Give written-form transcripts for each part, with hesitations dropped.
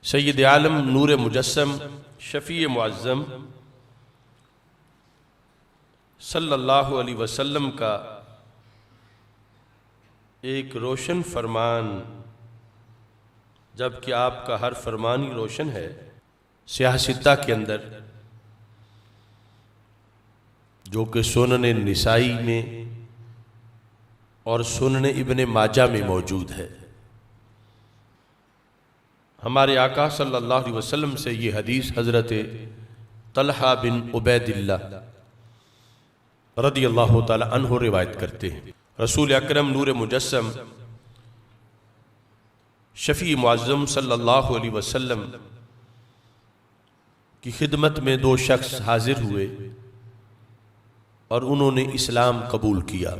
سید عالم نور مجسم شفیع معظم صلی اللہ علیہ وسلم کا ایک روشن فرمان، جبکہ آپ کا ہر فرمان ہی روشن ہے، سیاہ ستہ کے اندر جو کہ سنن نسائی میں اور سنن ابن ماجہ میں موجود ہے۔ ہمارے آقا صلی اللہ علیہ وسلم سے یہ حدیث حضرت طلحہ بن عبید اللہ رضی اللہ تعالی عنہ روایت کرتے ہیں۔ رسول اکرم نور مجسم شفیع معظم صلی اللہ علیہ وسلم کی خدمت میں دو شخص حاضر ہوئے اور انہوں نے اسلام قبول کیا۔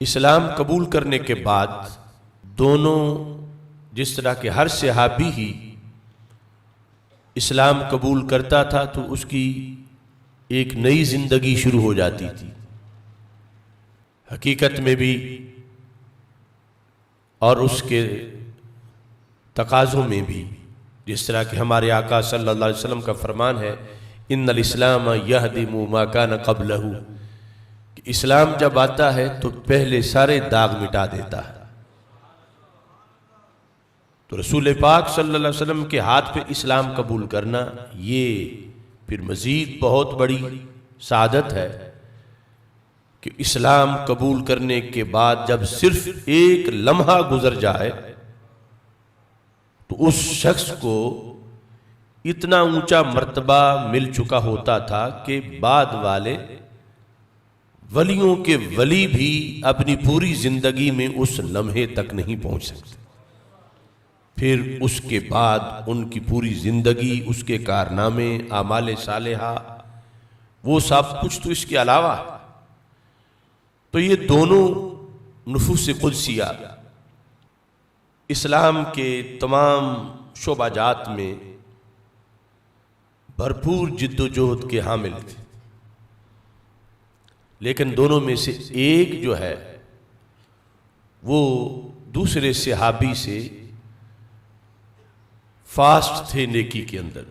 اسلام قبول کرنے کے بعد دونوں، جس طرح کہ ہر صحابی ہی اسلام قبول کرتا تھا تو اس کی ایک نئی زندگی شروع ہو جاتی تھی، حقیقت میں بھی اور اس کے تقاضوں میں بھی، جس طرح کہ ہمارے آقا صلی اللہ علیہ وسلم کا فرمان ہے ان الاسلام یہدم ما کان قبلہ، کہ اسلام جب آتا ہے تو پہلے سارے داغ مٹا دیتا ہے۔ تو رسول پاک صلی اللہ علیہ وسلم کے ہاتھ پہ اسلام قبول کرنا یہ پھر مزید بہت بڑی سعادت ہے کہ اسلام قبول کرنے کے بعد جب صرف ایک لمحہ گزر جائے تو اس شخص کو اتنا اونچا مرتبہ مل چکا ہوتا تھا کہ بعد والے ولیوں کے ولی بھی اپنی پوری زندگی میں اس لمحے تک نہیں پہنچ سکتے۔ پھر اس کے بعد ان کی پوری زندگی، اس کے کارنامے، اعمال صالحہ، وہ سب کچھ تو اس کے علاوہ۔ تو یہ دونوں نفوس قدسیہ اسلام کے تمام شعبہ جات میں بھرپور جد و جہد کے حامل تھے، لیکن دونوں میں سے ایک جو ہے وہ دوسرے صحابی سے فاسٹ تھے نیکی کے اندر۔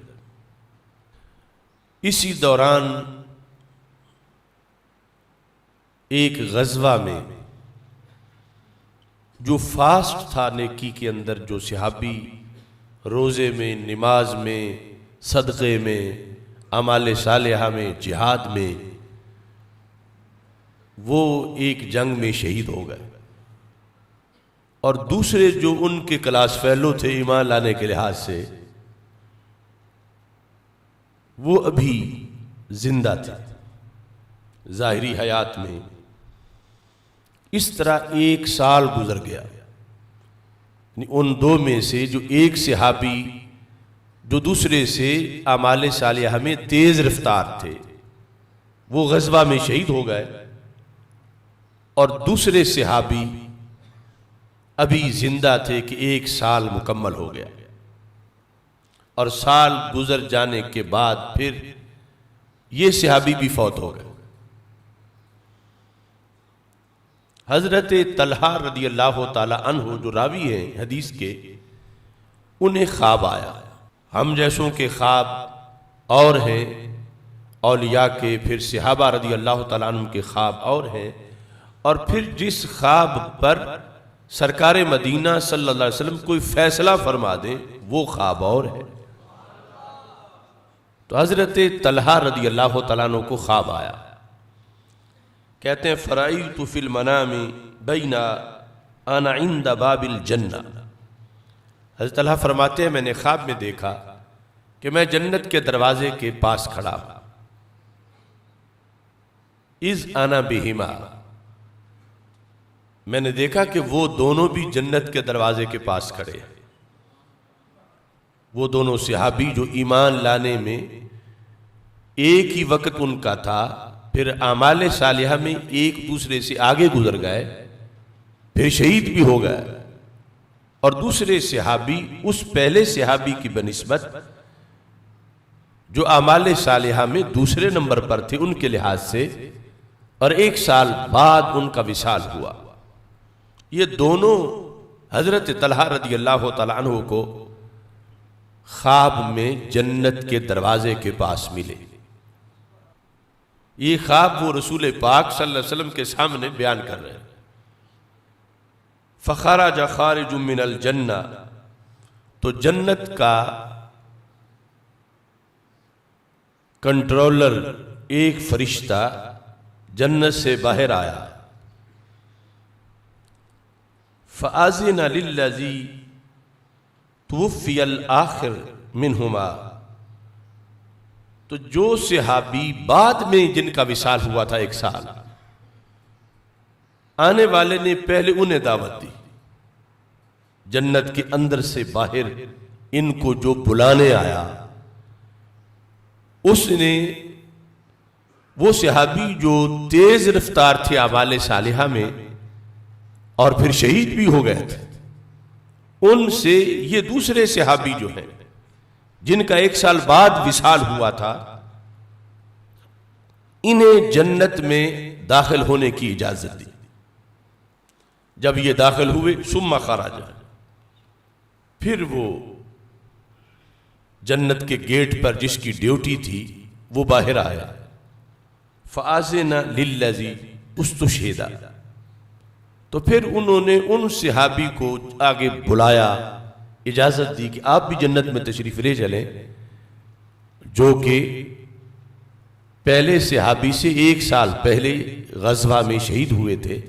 اسی دوران ایک غزوہ میں جو فاسٹ تھا نیکی کے اندر، جو صحابی روزے میں، نماز میں، صدقے میں، اعمال صالحہ میں، جہاد میں، وہ ایک جنگ میں شہید ہو گئے، اور دوسرے جو ان کے کلاس فیلو تھے ایمان لانے کے لحاظ سے، وہ ابھی زندہ تھے ظاہری حیات میں۔ اس طرح ایک سال گزر گیا، یعنی ان دو میں سے جو ایک صحابی جو دوسرے سے اعمال صالحہ میں تیز رفتار تھے وہ غزوہ میں شہید ہو گئے، اور دوسرے صحابی ابھی زندہ تھے کہ ایک سال مکمل ہو گیا، اور سال گزر جانے کے بعد پھر یہ صحابی بھی فوت ہو گئے۔ حضرت طلحہ رضی اللہ تعالی عنہ جو راوی ہیں حدیث کے، انہیں خواب آیا۔ ہم جیسوں کے خواب اور ہیں، اولیاء کے، پھر صحابہ رضی اللہ تعالی عنہ کے خواب اور ہیں، اور پھر جس خواب پر سرکار مدینہ صلی اللہ علیہ وسلم کوئی فیصلہ فرما دیں وہ خواب اور ہے۔ تو حضرت طلحہ رضی اللہ تعالیٰ عنہ کو خواب آیا، کہتے ہیں فرأیت فی المنام بین انا عند باب الجنہ۔ حضرت طلحہ فرماتے ہیں میں نے خواب میں دیکھا کہ میں جنت کے دروازے کے پاس کھڑا ہوں، اذ انا بہما، میں نے دیکھا کہ وہ دونوں بھی جنت کے دروازے کے پاس کھڑے ہیں۔ وہ دونوں صحابی جو ایمان لانے میں ایک ہی وقت ان کا تھا، پھر اعمال صالحہ میں ایک دوسرے سے آگے گزر گئے، پھر شہید بھی ہو گئے، اور دوسرے صحابی اس پہلے صحابی کی بنسبت جو اعمال صالحہ میں دوسرے نمبر پر تھے ان کے لحاظ سے، اور ایک سال بعد ان کا وصال ہوا۔ یہ دونوں حضرت طلحہ رضی اللہ تعالیٰ عنہ کو خواب میں جنت کے دروازے کے پاس ملے۔ یہ خواب وہ رسول پاک صلی اللہ علیہ وسلم کے سامنے بیان کر رہے ہیں۔ فخرج خارج من الجنہ، تو جنت کا کنٹرولر ایک فرشتہ جنت سے باہر آیا۔ فَأَذِنَ لِلَّذِي تُوفِّيَ الْآخِرُ مِنْهُمَا، تو جو صحابی بعد میں جن کا وصال ہوا تھا 1 سال، آنے والے نے پہلے انہیں دعوت دی۔ جنت کے اندر سے باہر ان کو جو بلانے آیا، اس نے، وہ صحابی جو تیز رفتار تھے اعمال صالحہ میں اور پھر شہید بھی ہو گئے تھے، ان سے یہ دوسرے صحابی جو ہیں جن کا 1 سال بعد وصال ہوا تھا، انہیں جنت میں داخل ہونے کی اجازت دی۔ جب یہ داخل ہوئے، ثم خرج، پھر وہ جنت کے گیٹ پر جس کی ڈیوٹی تھی وہ باہر آیا۔ فَآذِنَ لِلَّذِي اُسْتُشْهِدَ، تو پھر انہوں نے ان صحابی کو آگے بلایا، اجازت دی کہ آپ بھی جنت میں تشریف لے چلیں، جو کہ پہلے صحابی سے 1 سال پہلے غزوہ میں شہید ہوئے تھے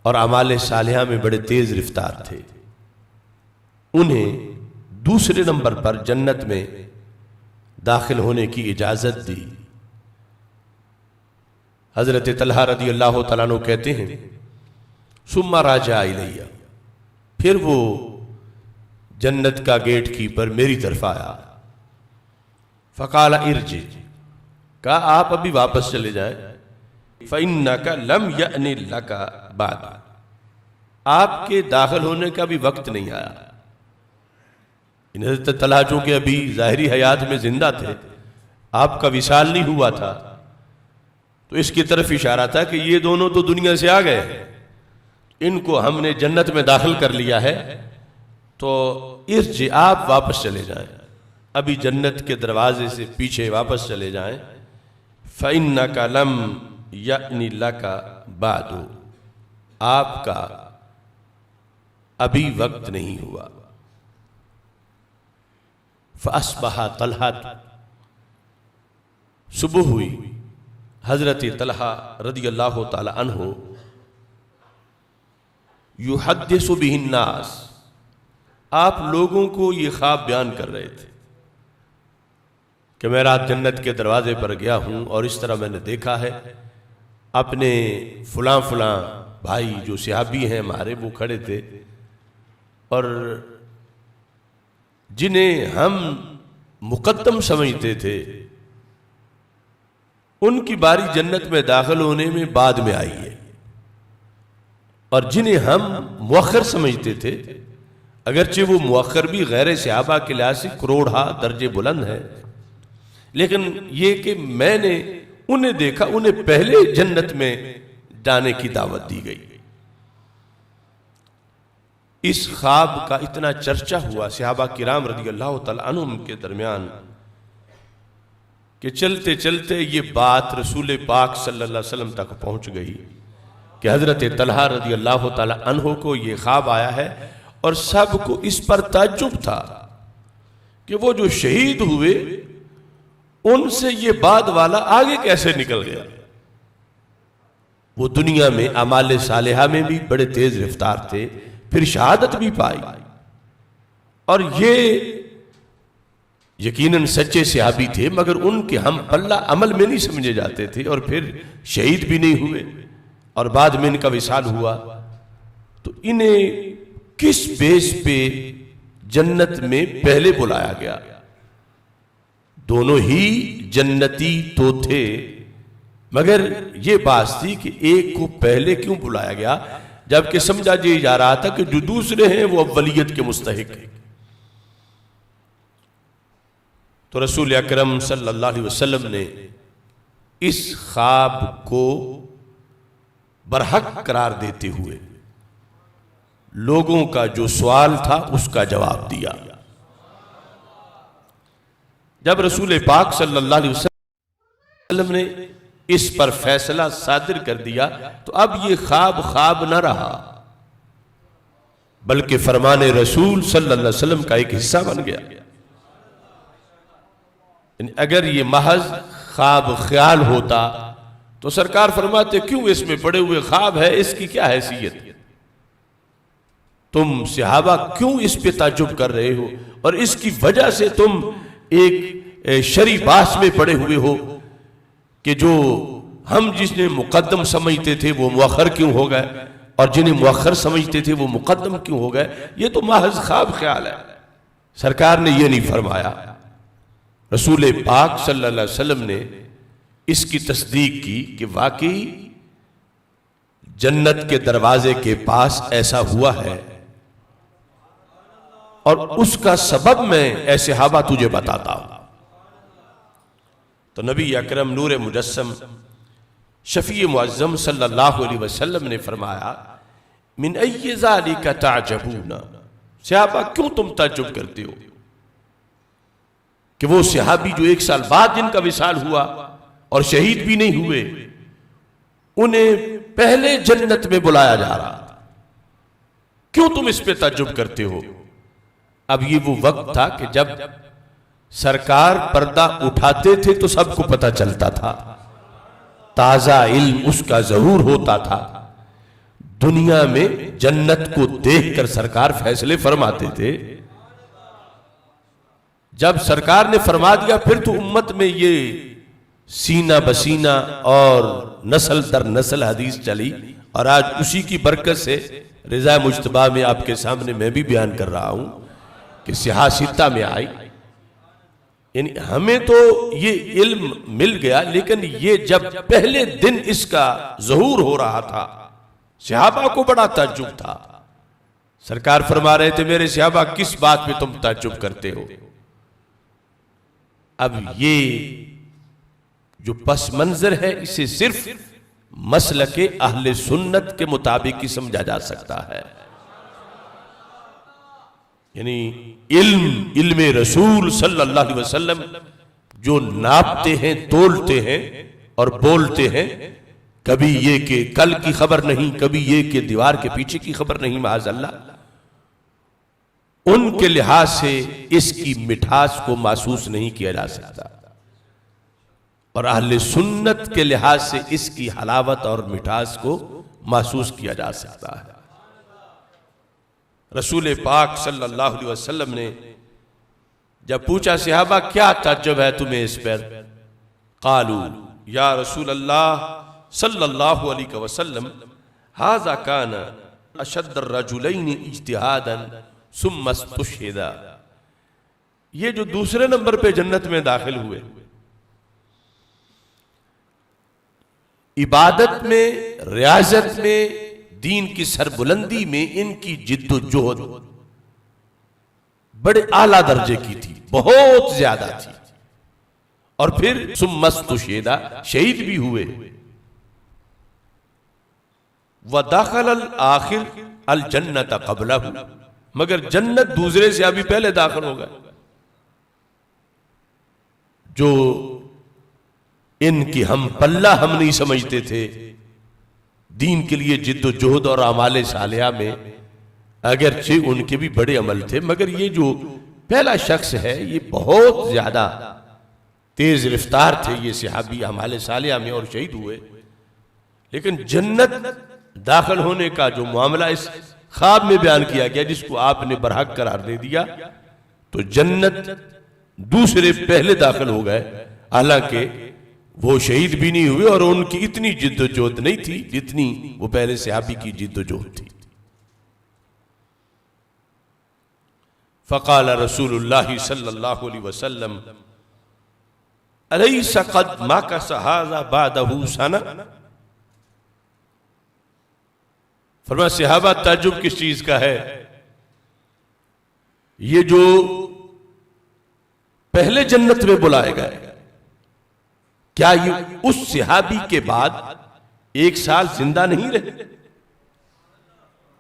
اور اعمال صالحہ میں بڑے تیز رفتار تھے۔ انہیں دوسرے نمبر پر جنت میں داخل ہونے کی اجازت دی۔ حضرت طلحہ رضی اللہ تعالیٰ عنہ کہتے ہیں ثم راجع الیہ، پھر وہ جنت کا گیٹ کیپر میری طرف آیا۔ فقال ارجع، کہا آپ ابھی واپس چلے جائیں۔ فإنک لم یأن لک بعد، آپ کے داخل ہونے کا بھی وقت نہیں آیا۔ حضرت طلحہ چونکہ ابھی ظاہری حیات میں زندہ تھے، آپ کا وصال نہیں ہوا تھا، تو اس کی طرف اشارہ تھا کہ یہ دونوں تو دنیا سے آ گئے، ان کو ہم نے جنت میں داخل کر لیا ہے، تو ارجع، آپ واپس چلے جائیں، ابھی جنت کے دروازے سے پیچھے واپس چلے جائیں۔ فإنک لم یأن لک بعد، آپ کا ابھی وقت نہیں ہوا۔ فأصبح طلحہ، صبح ہوئی، حضرت طلحہ رضی اللہ تعالی عنہ یحدث بہ الناس، آپ لوگوں کو یہ خواب بیان کر رہے تھے کہ میں رات جنت کے دروازے پر گیا ہوں اور اس طرح میں نے دیکھا ہے، اپنے فلاں فلاں بھائی جو صحابی ہیں ہمارے وہ کھڑے تھے، اور جنہیں ہم مقدم سمجھتے تھے ان کی باری جنت میں داخل ہونے میں بعد میں آئی ہے، اور جنہیں ہم مؤخر سمجھتے تھے، اگرچہ وہ مؤخر بھی غیر صحابہ کے لحاظ سے کروڑہا درجے بلند ہے، لیکن یہ کہ میں نے انہیں دیکھا، انہیں پہلے جنت میں جانے کی دعوت دی گئی۔ اس خواب کا اتنا چرچا ہوا صحابہ کرام رضی اللہ تعالیٰ عنہم کے درمیان کہ چلتے چلتے یہ بات رسول پاک صلی اللہ علیہ وسلم تک پہنچ گئی کہ حضرت طلحہ رضی اللہ تعالیٰ عنہ کو یہ خواب آیا ہے، اور سب کو اس پر تعجب تھا کہ وہ جو شہید ہوئے ان سے یہ بعد والا آگے کیسے نکل گیا۔ وہ دنیا میں اعمال صالحہ میں بھی بڑے تیز رفتار تھے، پھر شہادت بھی پائی، اور یہ یقیناً سچے صحابی تھے، مگر ان کے ہم پلہ عمل میں نہیں سمجھے جاتے تھے، اور پھر شہید بھی نہیں ہوئے اور بعد میں ان کا وصال ہوا، تو انہیں کس بیس پہ جنت میں پہلے بلایا گیا؟ دونوں ہی جنتی تو تھے، مگر یہ بات تھی کہ ایک کو پہلے کیوں بلایا گیا، جبکہ سمجھا جا رہا تھا کہ جو دوسرے ہیں وہ اولیت کے مستحق ہیں۔ تو رسول اکرم صلی اللہ علیہ وسلم نے اس خواب کو برحق قرار دیتے ہوئے لوگوں کا جو سوال تھا اس کا جواب دیا۔ جب رسول پاک صلی اللہ علیہ وسلم نے اس پر فیصلہ صادر کر دیا تو اب یہ خواب نہ رہا، بلکہ فرمان رسول صلی اللہ علیہ وسلم کا ایک حصہ بن گیا۔ یعنی اگر یہ محض خواب خیال ہوتا تو سرکار فرماتے کیوں اس میں پڑے ہوئے خواب ہے، اس کی کیا حیثیت، تم صحابہ کیوں اس پہ تعجب کر رہے ہو، اور اس کی وجہ سے تم ایک شرعی بحث میں پڑے ہوئے ہو کہ جو ہم جس نے مقدم سمجھتے تھے وہ مؤخر کیوں ہو گئے، اور جنہیں مؤخر سمجھتے تھے وہ مقدم کیوں ہو گئے، یہ تو محض خواب خیال ہے۔ سرکار نے یہ نہیں فرمایا، رسول پاک صلی اللہ علیہ وسلم نے اس کی تصدیق کی کہ واقعی جنت کے دروازے کے پاس ایسا ہوا ہے، اور اس کا سبب میں اے صحابہ تجھے بتاتا ہوں۔ تو نبی اکرم نور مجسم شفیع معظم صلی اللہ علیہ وسلم نے فرمایا من ای ذالک تعجبون، صحابہ کیوں تم تعجب کرتے ہو کہ وہ صحابی جو 1 سال بعد جن کا وصال ہوا اور شہید بھی نہیں ہوئے، انہیں پہلے جنت میں بلایا جا رہا، کیوں تم اس پہ تعجب کرتے ہو؟ اب یہ وہ وقت تھا کہ جب سرکار پردہ اٹھاتے تھے تو سب کو پتہ چلتا تھا، تازہ علم اس کا ظہور ہوتا تھا، دنیا میں جنت کو دیکھ کر سرکار فیصلے فرماتے تھے۔ جب سرکار نے فرما دیا پھر تو امت میں یہ سینہ بسینہ اور نسل در نسل حدیث چلی، اور آج اسی کی برکت سے رضا مجتبیٰ میں آپ کے سامنے میں بھی بیان کر رہا ہوں کہ صحاح ستہ میں آئی۔ یعنی ہمیں تو یہ علم مل گیا، لیکن یہ جب پہلے دن اس کا ظہور ہو رہا تھا صحابہ کو بڑا تعجب تھا۔ سرکار فرما رہے تھے میرے صحابہ کس بات پہ تم تعجب کرتے ہو؟ اب یہ جو پس منظر ہے اسے صرف مسلک اہل سنت کے مطابق ہی سمجھا جا سکتا ہے۔ یعنی علم رسول صلی اللہ علیہ وسلم جو ناپتے ہیں، تولتے ہیں اور بولتے ہیں، کبھی یہ کہ کل کی خبر نہیں، کبھی یہ کہ دیوار کے پیچھے کی خبر نہیں، معاذ اللہ، ان کے لحاظ سے اس کی مٹھاس کو محسوس نہیں کیا جا سکتا، اور اہل سنت کے لحاظ سے اس کی حلاوت اور مٹھاس کو محسوس کیا جا سکتا ہے۔ رسول پاک صلی اللہ علیہ وسلم نے جب پوچھا صحابہ کیا تعجب ہے تمہیں اس پر؟ قالوا یا رسول اللہ صلی اللہ علیہ وسلم ھذا کان اشد الرجلین اجتہادا ثم استشہدا، یہ جو دوسرے نمبر پہ جنت میں داخل ہوئے، عبادت میں، ریاضت میں، دین کی سربلندی میں ان کی جد و جہد بڑے اعلیٰ درجے کی تھی، بہت زیادہ تھی، اور پھر ثم استشہدا، شہید بھی ہوئے۔ وَدَخَلَ الْآخِرُ الْجَنَّةَ قَبْلَهُ، مگر جنت دوسرے سے ابھی پہلے داخل ہو گئے۔ جو ان کی ہم پلہ ہم نہیں سمجھتے تھے، دین کے لیے جد و جہد اور اعمال صالحہ میں اگرچہ ان کے بھی بڑے عمل تھے، مگر یہ جو پہلا شخص ہے یہ بہت زیادہ تیز رفتار تھے یہ صحابی اعمال صالحہ میں، اور شہید ہوئے۔ لیکن جنت داخل ہونے کا جو معاملہ اس خواب میں بیان کیا گیا جس کو آپ نے برحق قرار دے دیا، تو جنت دوسرے پہلے داخل ہو گئے، حالانکہ وہ شہید بھی نہیں ہوئے اور ان کی اتنی جد و جہد نہیں تھی جتنی وہ پہلے صحابی کی جد و جہد تھی۔ فقال رسول اللہ صلی اللہ علیہ وسلم الیس قد مکث ھذا بعدہ سنہ، فرمایا صحابہ تعجب کس چیز کا ہے، یہ جو پہلے جنت میں بلائے گئے کیا یہ اس صحابی کے بعد 1 سال زندہ نہیں رہے؟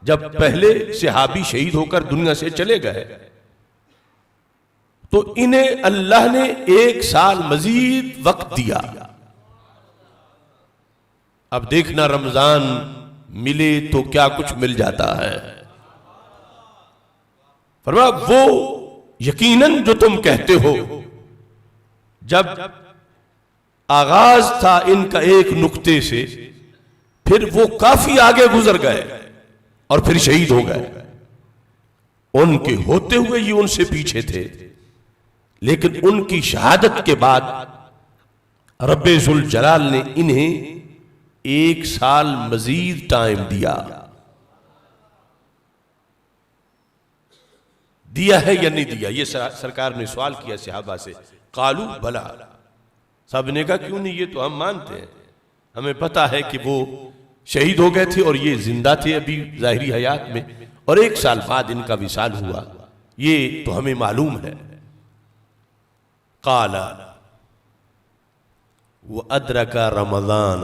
جب پہلے صحابی شہید ہو کر دنیا سے چلے گئے تو انہیں اللہ نے 1 سال مزید وقت دیا. اب دیکھنا رمضان ملے تو کیا کچھ مل جاتا ہے. فرمایا وہ یقیناً جو تم کہتے ہو، جب آغاز تھا ان کا ایک نقطے سے، پھر وہ کافی آگے گزر گئے اور پھر شہید ہو گئے. ان کے ہوتے ہوئے یہ ان سے پیچھے تھے، لیکن ان کی شہادت کے بعد رب ذوالجلال نے انہیں 1 سال مزید ٹائم دیا ہے یا نہیں دیا؟ یہ سرکار نے سوال کیا صحابہ سے. قالو بلا، سب نے کہا کیوں نہیں، یہ تو ہم مانتے ہیں، ہمیں پتا ہے کہ وہ شہید ہو گئے تھے اور یہ زندہ تھے ابھی ظاہری حیات میں، اور 1 سال بعد ان کا وصال ہوا، یہ تو ہمیں معلوم ہے. قال وَأَدْرَكَ رمضان،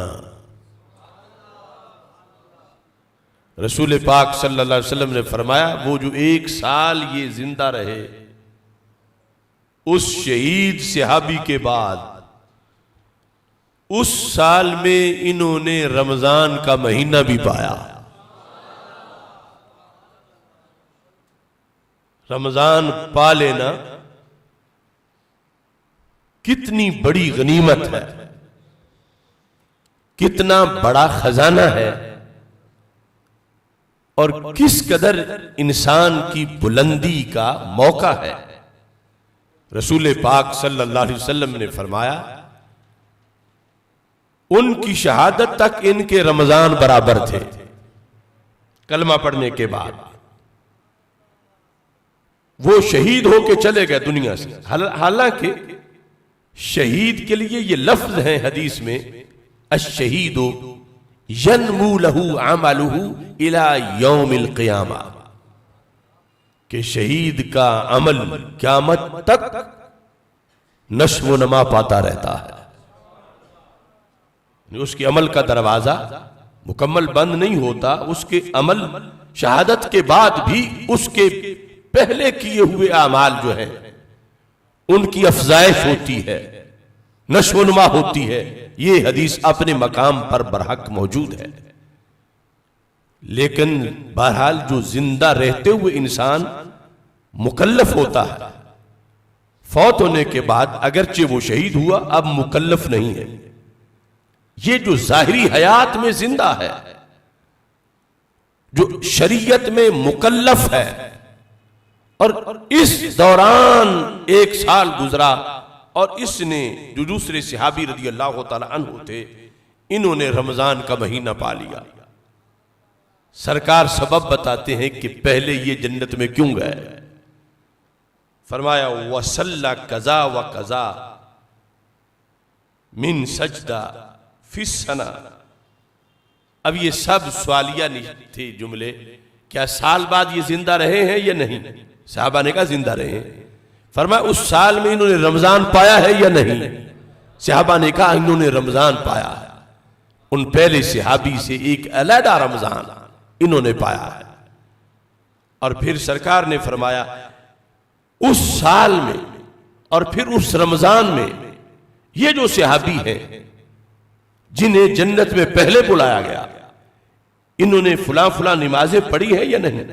رسول پاک صلی اللہ علیہ وسلم نے فرمایا وہ جو 1 سال یہ زندہ رہے، اس شہید صحابی کے بعد اس سال میں انہوں نے رمضان کا مہینہ بھی پایا. رمضان پا لینا کتنی بڑی غنیمت ہے، کتنا بڑا خزانہ ہے، اور کس قدر انسان کی بلندی کا موقع ہے. رسول پاک صلی اللہ علیہ وسلم نے فرمایا ان کی شہادت تک ان کے رمضان برابر تھے کلمہ پڑھنے کے بعد. وہ شہید ہو کے چلے گئے دنیا سے، حالانکہ شہید کے لیے یہ لفظ ہے حدیث میں، الشہید ینمو لہو عملہ الی یوم القیامہ، کہ شہید کا عمل قیامت تک نشو و نما پاتا رہتا ہے. اس کے عمل کا دروازہ مکمل بند نہیں ہوتا، اس کے عمل شہادت کے بعد بھی اس کے پہلے کیے ہوئے اعمال جو ہیں ان کی افزائش ہوتی ہے، نشو و نما ہوتی ہے. یہ حدیث اپنے مقام پر برحق موجود ہے. لیکن بہرحال جو زندہ رہتے ہوئے انسان مکلف ہوتا ہے، فوت ہونے کے بعد اگرچہ وہ شہید ہوا اب مکلف نہیں ہے. یہ جو ظاہری حیات میں زندہ ہے، جو شریعت میں مکلف ہے، اور اس دوران 1 سال گزرا اور اس نے جو دوسرے صحابی رضی اللہ تعالی عنہ تھے انہوں نے رمضان کا مہینہ پا لیا. سرکار سبب بتاتے ہیں کہ پہلے یہ جنت میں کیوں گئے. فرمایا وَصَلَّ قَضَا وَقَضَا مِن سجدہ فی السنہ. اب یہ سب سوالیہ تھے جملے، کیا سال بعد یہ زندہ رہے ہیں یا نہیں؟ صحابہ نے کہا زندہ رہے ہیں. فرمایا اس سال میں انہوں نے رمضان پایا ہے یا نہیں؟ صحابہ نے کہا انہوں نے رمضان پایا ہے. ان پہلے صحابی سے ایک علیحدہ رمضان انہوں نے پایا ہے. اور پھر سرکار نے فرمایا اس سال میں اور پھر اس رمضان میں یہ جو صحابی ہیں جنہیں جنت میں پہلے بلایا گیا، انہوں نے فلاں فلاں نمازیں پڑھی ہیں یا نہیں،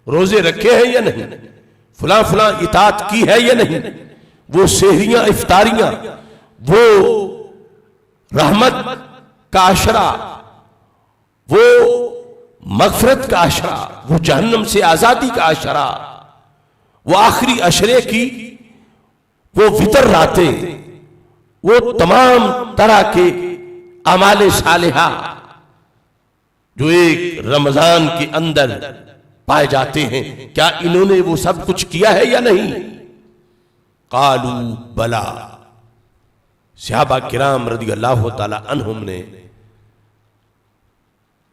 روزے رکھے ہیں یا نہیں، فلاں فلاں اطاعت کی ہے یا نہیں، وہ سحریاں افطاریاں، وہ رحمت کا عشرہ، وہ مغفرت کا عشرہ، وہ جہنم سے آزادی کا عشرہ، وہ آخری عشرے کی وہ وتر راتیں، وہ تمام طرح کے اعمال صالحہ جو ایک رمضان کے اندر پائے جاتے ہیں، کیا انہوں نے وہ سب کچھ کیا ہے یا نہیں؟ قالوا بلا. صحابہ کرام رضی اللہ تعالی عنہم نے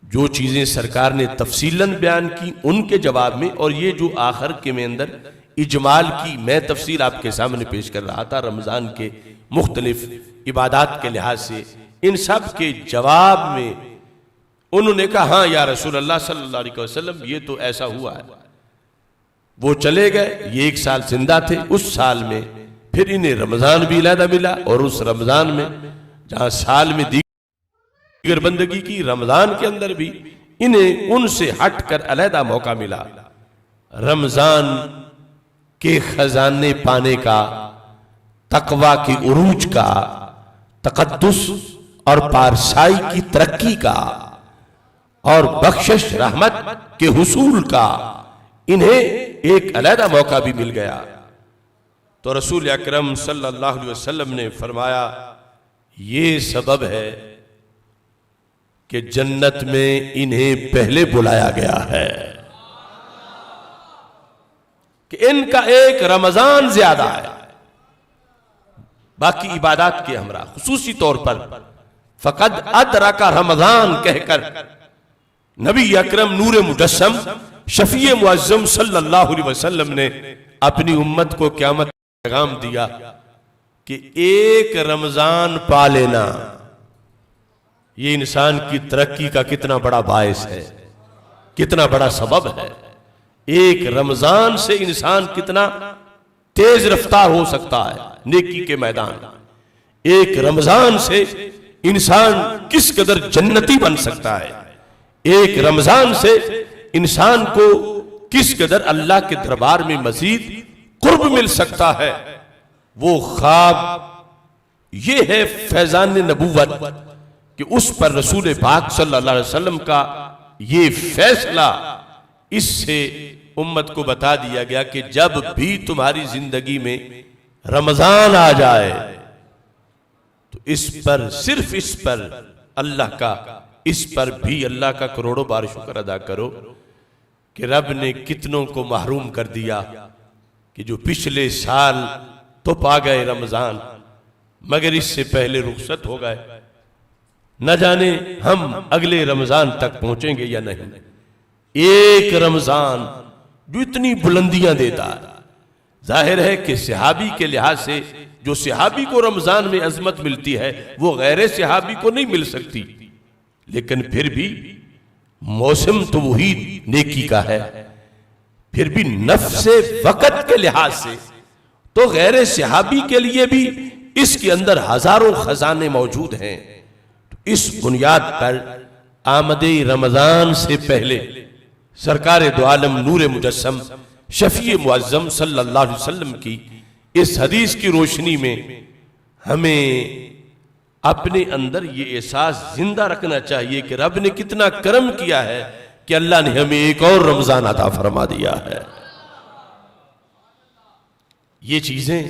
جو چیزیں سرکار نے تفصیلاً بیان کی ان کے جواب میں، اور یہ جو آخر کے میں اندر اجمال کی میں تفصیل آپ کے سامنے پیش کر رہا تھا رمضان کے مختلف عبادات کے لحاظ سے، ان سب کے جواب میں انہوں نے کہا ہاں یا رسول اللہ صلی اللہ علیہ وسلم یہ تو ایسا ہوا ہے. وہ چلے گئے، یہ 1 سال زندہ تھے، اس سال میں پھر انہیں رمضان بھی علیحدہ ملا، اور اس رمضان میں جہاں سال میں دیگر بندگی کی، رمضان کے اندر بھی انہیں ان سے ہٹ کر علیحدہ موقع ملا رمضان کے خزانے پانے کا، تقوی کی عروج کا، تقدس اور پارسائی کی ترقی کا، اور بخشش رحمت کے حصول کا انہیں ایک علیحدہ موقع بھی مل گیا۔ تو رسول اکرم صلی اللہ علیہ وسلم نے فرمایا یہ سبب ہے کہ جنت میں انہیں پہلے بلایا گیا ہے، کہ ان کا ایک رمضان زیادہ ہے باقی عبادات کے ہمراہ، خصوصی طور پر فقد ادرک رمضان کہہ کر نبی اکرم نور مجسم شفیع معظم صلی اللہ علیہ وسلم نے اپنی امت کو قیامت کا پیغام دیا کہ ایک رمضان پا لینا یہ انسان کی ترقی کا کتنا بڑا باعث ہے، کتنا بڑا سبب ہے۔ ایک رمضان سے انسان کتنا تیز رفتار ہو سکتا ہے نیکی کے میدان، ایک رمضان سے انسان کس قدر جنتی بن سکتا ہے، ایک رمضان سے انسان کو کس قدر اللہ کے دربار میں مزید قرب مل سکتا ہے۔ وہ خواب یہ ہے فیضان نبوت کہ اس پر رسول پاک صلی اللہ علیہ وسلم کا یہ فیصلہ، اس سے امت کو بتا دیا گیا کہ جب بھی تمہاری زندگی میں رمضان آ جائے تو اس پر، صرف اس پر اللہ کا، اس پر بھی اللہ کا کروڑوں بار شکر ادا کرو کہ رب نے کتنوں کو محروم کر دیا کہ جو پچھلے سال تو پا گئے رمضان مگر اس سے پہلے رخصت ہو گئے، نہ جانے ہم اگلے رمضان تک پہنچیں گے یا نہیں۔ ایک رمضان جو اتنی بلندیاں دیتا ہے، ظاہر ہے کہ صحابی کے لحاظ سے جو صحابی کو رمضان میں عظمت ملتی ہے وہ غیر صحابی کو نہیں مل سکتی، لیکن پھر بھی موسم تو وہی نیکی کا ہے، پھر بھی نفس وقت کے لحاظ سے تو غیر صحابی کے لیے بھی اس کے اندر ہزاروں خزانے موجود ہیں۔ اس بنیاد پر آمد رمضان سے پہلے سرکار دو عالم نور مجسم شفیع معظم صلی اللہ علیہ وسلم کی اس حدیث کی روشنی میں ہمیں اپنے اندر یہ احساس زندہ رکھنا چاہیے کہ رب نے کتنا کرم کیا ہے کہ اللہ نے ہمیں ایک اور رمضان عطا فرما دیا ہے۔ یہ چیزیں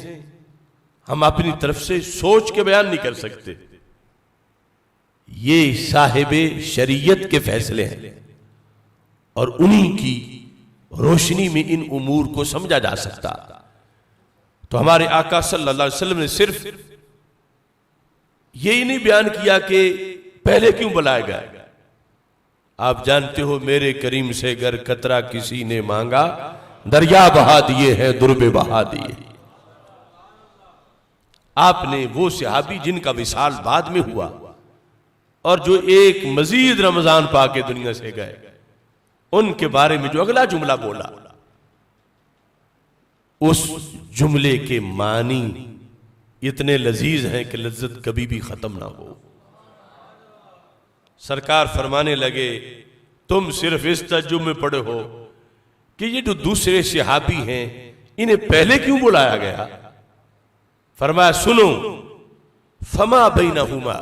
ہم اپنی طرف سے سوچ کے بیان نہیں کر سکتے، یہ صاحب شریعت کے فیصلے ہیں اور انہی کی روشنی میں ان امور کو سمجھا جا سکتا۔ تو ہمارے آقا صلی اللہ علیہ وسلم نے صرف یہی نہیں بیان کیا کہ پہلے کیوں بلایا گیا۔ آپ جانتے ہو میرے کریم سے گر قطرہ کسی نے مانگا، دریا بہا دیے ہیں درب بہا دیے۔ آپ نے وہ صحابی جن کا وصال بعد میں ہوا اور جو ایک مزید رمضان پا کے دنیا سے گئے، ان کے بارے میں جو اگلا جملہ بولا، اس جملے کے معنی اتنے لذیذ ہیں کہ لذت کبھی بھی ختم نہ ہو۔ سرکار فرمانے لگے تم صرف اس تعجب میں پڑے ہو کہ یہ جو دوسرے صحابی ہیں انہیں پہلے کیوں بلایا گیا؟ فرمایا سنو، فما بینہما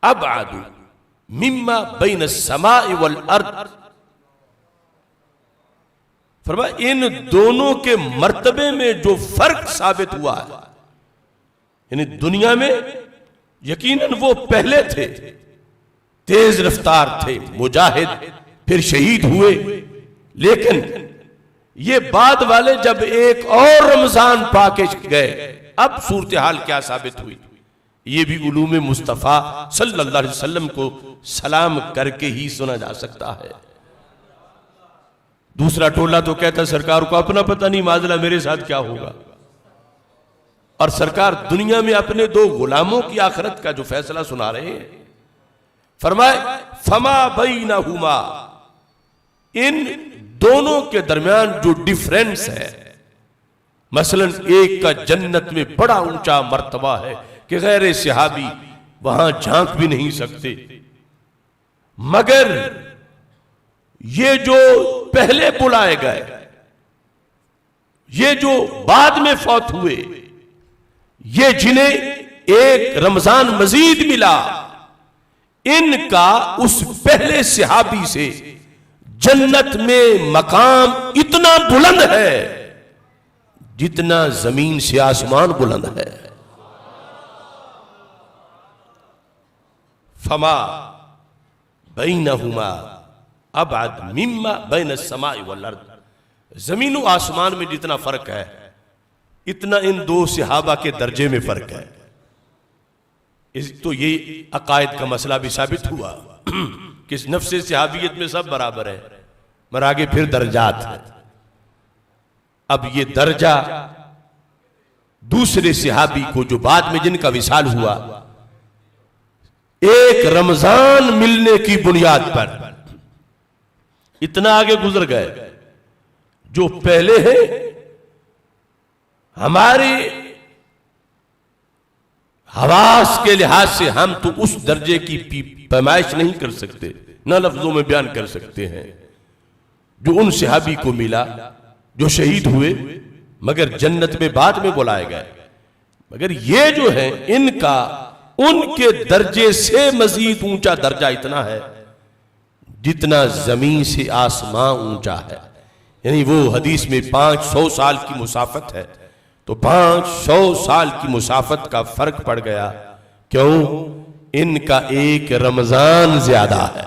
ابعد مما بین السماء والارض، فرمایا ان دونوں کے مرتبے میں جو فرق ثابت ہوا ہے، یعنی دنیا میں یقیناً وہ پہلے تھے، تیز رفتار تھے، مجاہد، پھر شہید ہوئے، لیکن یہ بعد والے جب ایک اور رمضان پا کے گئے اب صورتحال کیا ثابت ہوئی؟ یہ بھی علوم مصطفیٰ صلی اللہ علیہ وسلم کو سلام کر کے ہی سنا جا سکتا ہے۔ دوسرا ٹولہ تو کہتا سرکار کو اپنا پتہ نہیں معاذلہ میرے ساتھ کیا ہوگا، اور سرکار دنیا میں اپنے دو غلاموں کی آخرت کا جو فیصلہ سنا رہے ہیں۔ فرمائے فما بینہما، ان دونوں کے درمیان جو ڈیفرنس ہے، مثلا ایک کا جنت میں بڑا اونچا مرتبہ ہے کہ غیر صحابی وہاں جھانک بھی نہیں سکتے، مگر یہ جو پہلے بلائے گئے، یہ جو بعد میں فوت ہوئے، یہ جنہیں ایک رمضان مزید ملا، ان کا اس پہلے صحابی سے جنت میں مقام اتنا بلند ہے جتنا زمین سے آسمان بلند ہے۔ فما بینہما ابعد مما بین السماء والارض، زمین و آسمان میں جتنا فرق ہے اتنا ان دو صحابہ کے درجے میں فرق ہے۔ تو یہ عقائد کا مسئلہ بھی ثابت ہوا کہ نفس صحابیت میں سب برابر ہے، مگر آگے پھر درجات ہیں۔ اب یہ درجہ دوسرے صحابی کو جو بعد میں جن کا وصال ہوا، ایک رمضان ملنے کی بنیاد پر اتنا آگے گزر گئے، جو پہلے ہیں ہماری حواس کے لحاظ سے ہم تو اس درجے کی پیمائش نہیں کر سکتے، نہ لفظوں میں بیان کر سکتے ہیں جو ان صحابی کو ملا جو شہید ہوئے مگر جنت میں بعد میں بلائے گئے۔ مگر یہ جو ہے ان کا ان کے درجے سے مزید اونچا درجہ اتنا ہے جتنا زمین سے آسمان اونچا ہے، یعنی وہ حدیث میں 500 سال کی مسافت ہے، تو 500 سال کی مسافت کا فرق پڑ گیا، کیوں؟ ان کا ایک رمضان زیادہ ہے۔